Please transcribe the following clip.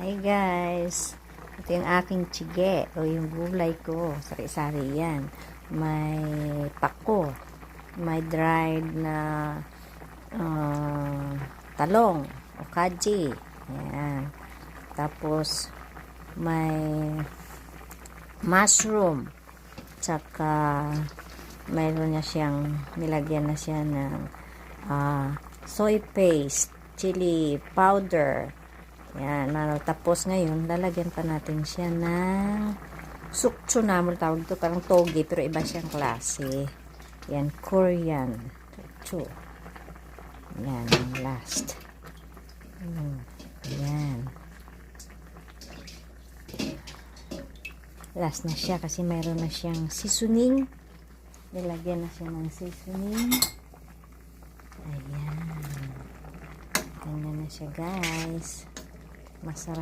Hi guys, ito yung aking tsige o yung gulay ko, sari-sari yan. May pako, may dried na talong o kaji, yan. Tapos may mushroom, tsaka mayroon niya siyang nilagyan na siya ng soy paste, chili powder. Yan, tapos ngayon, lalagyan pa natin siya ng sukcho naman tawag ito, parang toge, pero iba siyang klase. Yan, Korean sukcho. Yan, yung last. Yan. Last na siya kasi mayroon na siyang seasoning. Nilagyan na siya ng seasoning. Ayan. Ganyan na siya, guys. Masarap.